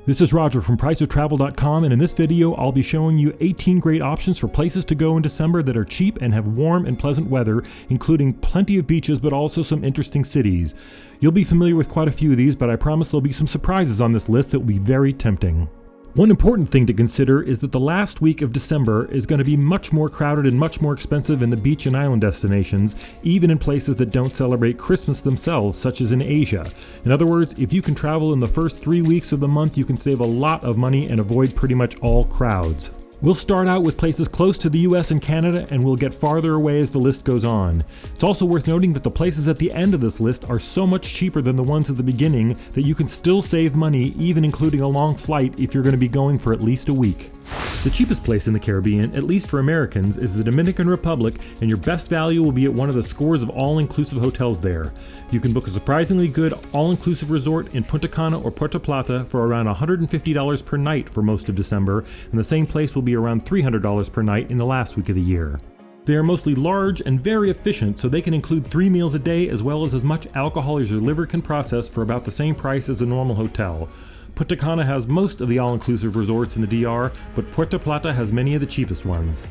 This is Roger from PriceOfTravel.com, and in this video I'll be showing you 18 great options for places to go in December that are cheap and have warm and pleasant weather, including plenty of beaches but also some interesting cities. You'll be familiar with quite a few of these, but I promise there'll be some surprises on this list that will be very tempting. One important thing to consider is that the last week of December is going to be much more crowded and much more expensive in the beach and island destinations, even in places that don't celebrate Christmas themselves, such as in Asia. In other words, if you can travel in the first 3 weeks of the month, you can save a lot of money and avoid pretty much all crowds. We'll start out with places close to the US and Canada, and we'll get farther away as the list goes on. It's also worth noting that the places at the end of this list are so much cheaper than the ones at the beginning that you can still save money, even including a long flight if you're going to be going for at least a week. The cheapest place in the Caribbean, at least for Americans, is the Dominican Republic, and your best value will be at one of the scores of all-inclusive hotels there. You can book a surprisingly good all-inclusive resort in Punta Cana or Puerto Plata for around $150 per night for most of December, and the same place will be around $300 per night in the last week of the year. They are mostly large and very efficient, so they can include 3 meals a day as well as much alcohol as your liver can process for about the same price as a normal hotel. Punta Cana has most of the all-inclusive resorts in the DR, but Puerto Plata has many of the cheapest ones.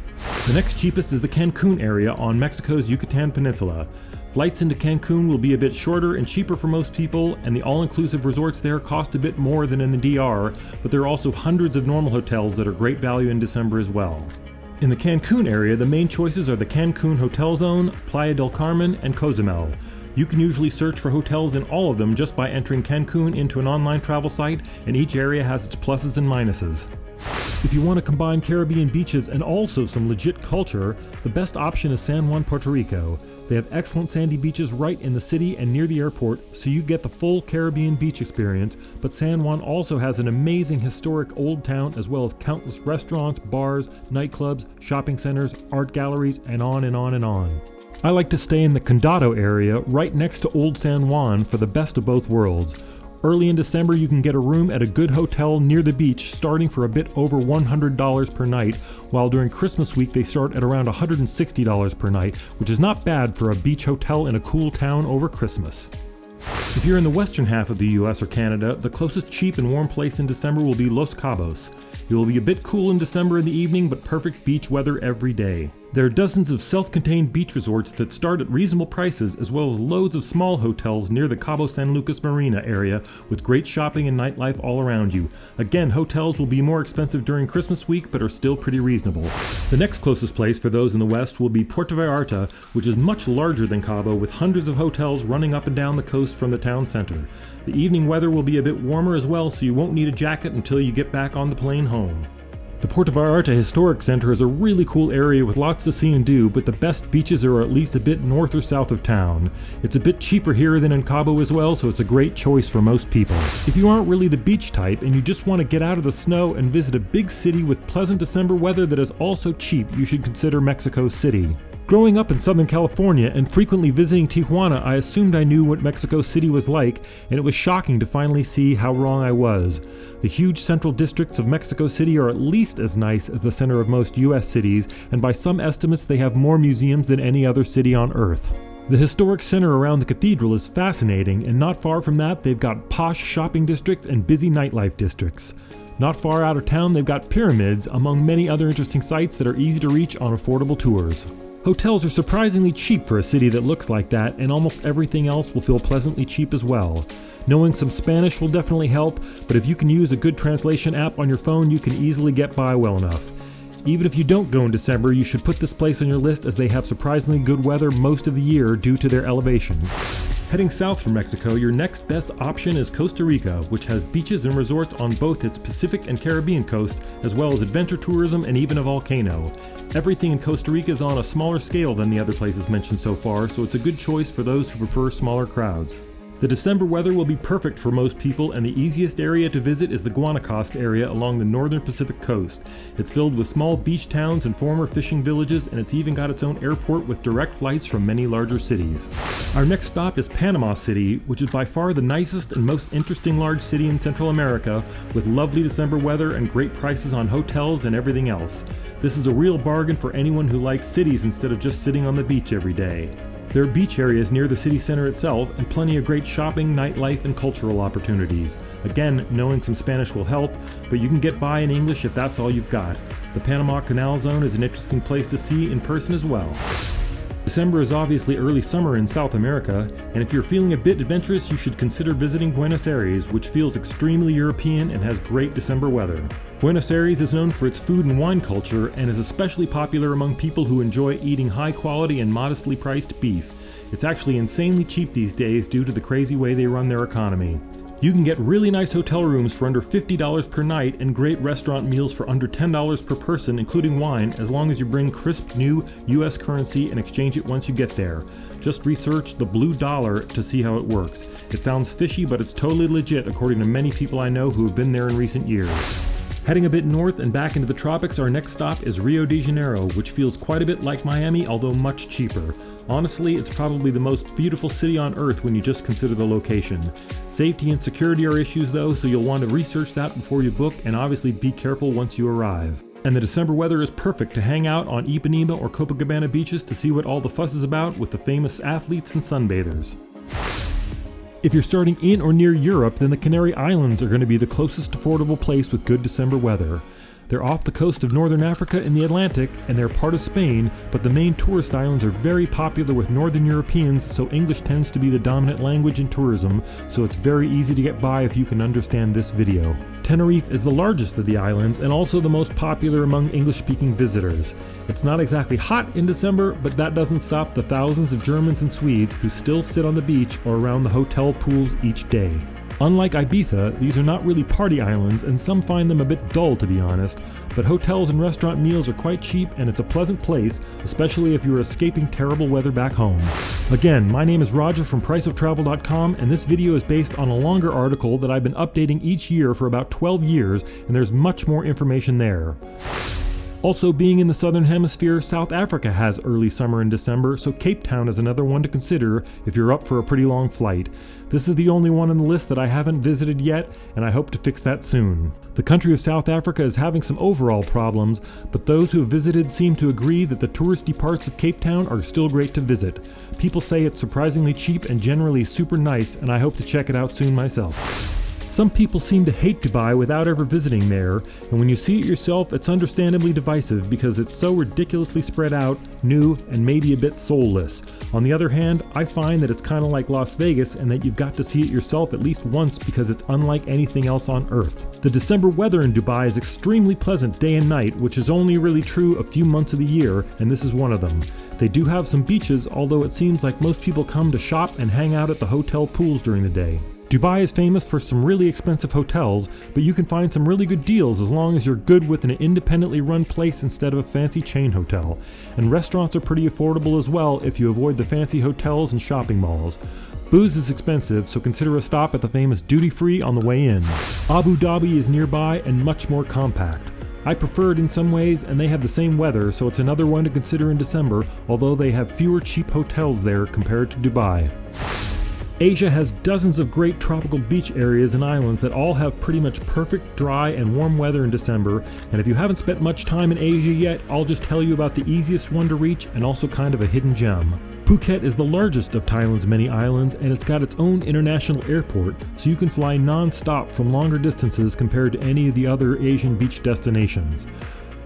The next cheapest is the Cancun area on Mexico's Yucatan Peninsula. Flights into Cancun will be a bit shorter and cheaper for most people, and the all-inclusive resorts there cost a bit more than in the DR, but there are also hundreds of normal hotels that are great value in December as well. In the Cancun area, the main choices are the Cancun Hotel Zone, Playa del Carmen, and Cozumel. You can usually search for hotels in all of them just by entering Cancun into an online travel site, and each area has its pluses and minuses. If you want to combine Caribbean beaches and also some legit culture, the best option is San Juan, Puerto Rico. They have excellent sandy beaches right in the city and near the airport, so you get the full Caribbean beach experience, but San Juan also has an amazing historic old town as well as countless restaurants, bars, nightclubs, shopping centers, art galleries, and on and on and on. I like to stay in the Condado area right next to Old San Juan for the best of both worlds. Early in December you can get a room at a good hotel near the beach starting for a bit over $100 per night, while during Christmas week they start at around $160 per night, which is not bad for a beach hotel in a cool town over Christmas. If you're in the western half of the US or Canada, the closest cheap and warm place in December will be Los Cabos. It will be a bit cool in December in the evening, but perfect beach weather every day. There are dozens of self-contained beach resorts that start at reasonable prices, as well as loads of small hotels near the Cabo San Lucas Marina area with great shopping and nightlife all around you. Again, hotels will be more expensive during Christmas week, but are still pretty reasonable. The next closest place for those in the west will be Puerto Vallarta, which is much larger than Cabo, with hundreds of hotels running up and down the coast from the town center. The evening weather will be a bit warmer as well, so you won't need a jacket until you get back on the plane home. The Puerto Vallarta Historic Center is a really cool area with lots to see and do, but the best beaches are at least a bit north or south of town. It's a bit cheaper here than in Cabo as well, so it's a great choice for most people. If you aren't really the beach type and you just want to get out of the snow and visit a big city with pleasant December weather that is also cheap, you should consider Mexico City. Growing up in Southern California and frequently visiting Tijuana, I assumed I knew what Mexico City was like, and it was shocking to finally see how wrong I was. The huge central districts of Mexico City are at least as nice as the center of most US cities, and by some estimates they have more museums than any other city on Earth. The historic center around the cathedral is fascinating, and not far from that they've got posh shopping districts and busy nightlife districts. Not far out of town they've got pyramids, among many other interesting sites that are easy to reach on affordable tours. Hotels are surprisingly cheap for a city that looks like that, and almost everything else will feel pleasantly cheap as well. Knowing some Spanish will definitely help, but if you can use a good translation app on your phone, you can easily get by well enough. Even if you don't go in December, you should put this place on your list as they have surprisingly good weather most of the year due to their elevation. Heading south from Mexico, your next best option is Costa Rica, which has beaches and resorts on both its Pacific and Caribbean coast, as well as adventure tourism and even a volcano. Everything in Costa Rica is on a smaller scale than the other places mentioned so far, so it's a good choice for those who prefer smaller crowds. The December weather will be perfect for most people, and the easiest area to visit is the Guanacaste area along the northern Pacific coast. It's filled with small beach towns and former fishing villages, and it's even got its own airport with direct flights from many larger cities. Our next stop is Panama City, which is by far the nicest and most interesting large city in Central America, with lovely December weather and great prices on hotels and everything else. This is a real bargain for anyone who likes cities instead of just sitting on the beach every day. There are beach areas near the city center itself and plenty of great shopping, nightlife, and cultural opportunities. Again, knowing some Spanish will help, but you can get by in English if that's all you've got. The Panama Canal Zone is an interesting place to see in person as well. December is obviously early summer in South America, and if you're feeling a bit adventurous, you should consider visiting Buenos Aires, which feels extremely European and has great December weather. Buenos Aires is known for its food and wine culture and is especially popular among people who enjoy eating high quality and modestly priced beef. It's actually insanely cheap these days due to the crazy way they run their economy. You can get really nice hotel rooms for under $50 per night and great restaurant meals for under $10 per person, including wine, as long as you bring crisp new US currency and exchange it once you get there. Just research the blue dollar to see how it works. It sounds fishy, but it's totally legit according to many people I know who have been there in recent years. Heading a bit north and back into the tropics, our next stop is Rio de Janeiro, which feels quite a bit like Miami, although much cheaper. Honestly, it's probably the most beautiful city on earth when you just consider the location. Safety and security are issues though, so you'll want to research that before you book, and obviously be careful once you arrive. And the December weather is perfect to hang out on Ipanema or Copacabana beaches to see what all the fuss is about with the famous athletes and sunbathers. If you're starting in or near Europe, then the Canary Islands are going to be the closest affordable place with good December weather. They're off the coast of northern Africa in the Atlantic, and they're part of Spain, but the main tourist islands are very popular with northern Europeans, so English tends to be the dominant language in tourism, so it's very easy to get by if you can understand this video. Tenerife is the largest of the islands and also the most popular among English-speaking visitors. It's not exactly hot in December, but that doesn't stop the thousands of Germans and Swedes who still sit on the beach or around the hotel pools each day. Unlike Ibiza, these are not really party islands, and some find them a bit dull to be honest, but hotels and restaurant meals are quite cheap and it's a pleasant place, especially if you're escaping terrible weather back home. Again, my name is Roger from priceoftravel.com, and this video is based on a longer article that I've been updating each year for about 12 years, and there's much more information there. Also, being in the southern hemisphere, South Africa has early summer in December, so Cape Town is another one to consider if you're up for a pretty long flight. This is the only one on the list that I haven't visited yet, and I hope to fix that soon. The country of South Africa is having some overall problems, but those who have visited seem to agree that the touristy parts of Cape Town are still great to visit. People say it's surprisingly cheap and generally super nice, and I hope to check it out soon myself. Some people seem to hate Dubai without ever visiting there, and when you see it yourself, it's understandably divisive because it's so ridiculously spread out, new, and maybe a bit soulless. On the other hand, I find that it's kind of like Las Vegas and that you've got to see it yourself at least once because it's unlike anything else on Earth. The December weather in Dubai is extremely pleasant day and night, which is only really true a few months of the year, and this is one of them. They do have some beaches, although it seems like most people come to shop and hang out at the hotel pools during the day. Dubai is famous for some really expensive hotels, but you can find some really good deals as long as you're good with an independently run place instead of a fancy chain hotel. And restaurants are pretty affordable as well if you avoid the fancy hotels and shopping malls. Booze is expensive, so consider a stop at the famous duty free on the way in. Abu Dhabi is nearby and much more compact. I prefer it in some ways, and they have the same weather, so it's another one to consider in December, although they have fewer cheap hotels there compared to Dubai. Asia has dozens of great tropical beach areas and islands that all have pretty much perfect, dry, and warm weather in December, and if you haven't spent much time in Asia yet, I'll just tell you about the easiest one to reach and also kind of a hidden gem. Phuket is the largest of Thailand's many islands, and it's got its own international airport, so you can fly non-stop from longer distances compared to any of the other Asian beach destinations.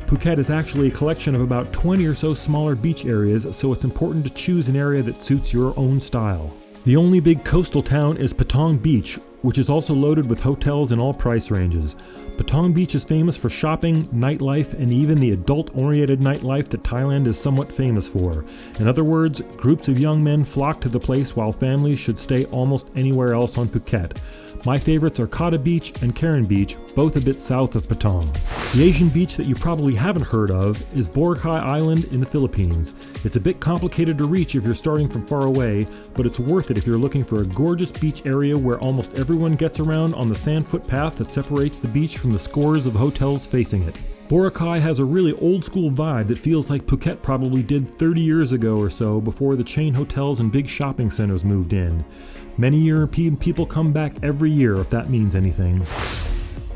Phuket is actually a collection of about 20 or so smaller beach areas, so it's important to choose an area that suits your own style. The only big coastal town is Patong Beach, which is also loaded with hotels in all price ranges. Patong Beach is famous for shopping, nightlife, and even the adult-oriented nightlife that Thailand is somewhat famous for. In other words, groups of young men flock to the place while families should stay almost anywhere else on Phuket. My favorites are Kata Beach and Karen Beach, both a bit south of Patong. The Asian beach that you probably haven't heard of is Boracay Island in the Philippines. It's a bit complicated to reach if you're starting from far away, but it's worth it if you're looking for a gorgeous beach area where almost everyone gets around on the sand footpath that separates the beach from the scores of hotels facing it. Boracay has a really old school vibe that feels like Phuket probably did 30 years ago or so before the chain hotels and big shopping centers moved in. Many European people come back every year if that means anything.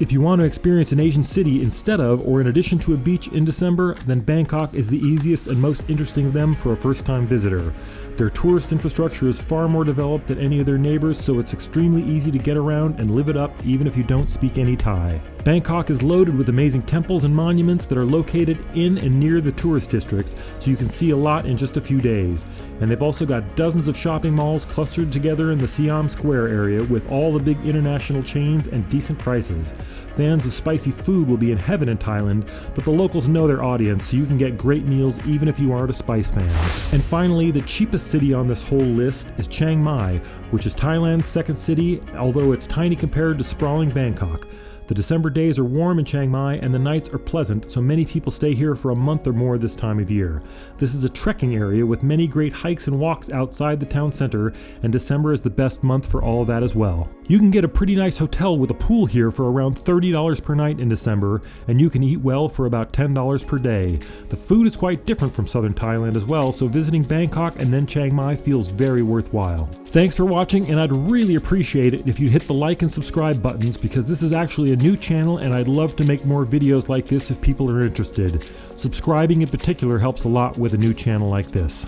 If you want to experience an Asian city instead of or in addition to a beach in December, then Bangkok is the easiest and most interesting of them for a first-time visitor. Their tourist infrastructure is far more developed than any of their neighbors, so it's extremely easy to get around and live it up even if you don't speak any Thai. Bangkok is loaded with amazing temples and monuments that are located in and near the tourist districts, so you can see a lot in just a few days. And they've also got dozens of shopping malls clustered together in the Siam Square area with all the big international chains and decent prices. Fans of spicy food will be in heaven in Thailand, but the locals know their audience, so you can get great meals even if you aren't a spice fan. And finally, the cheapest city on this whole list is Chiang Mai, which is Thailand's second city, although it's tiny compared to sprawling Bangkok. The December days are warm in Chiang Mai and the nights are pleasant, so many people stay here for a month or more this time of year. This is a trekking area with many great hikes and walks outside the town center, and December is the best month for all of that as well. You can get a pretty nice hotel with a pool here for around $30 per night in December, and you can eat well for about $10 per day. The food is quite different from southern Thailand as well, so visiting Bangkok and then Chiang Mai feels very worthwhile. Thanks for watching, and I'd really appreciate it if you'd hit the like and subscribe buttons, because this is actually a new channel and I'd love to make more videos like this if people are interested. Subscribing in particular helps a lot with a new channel like this.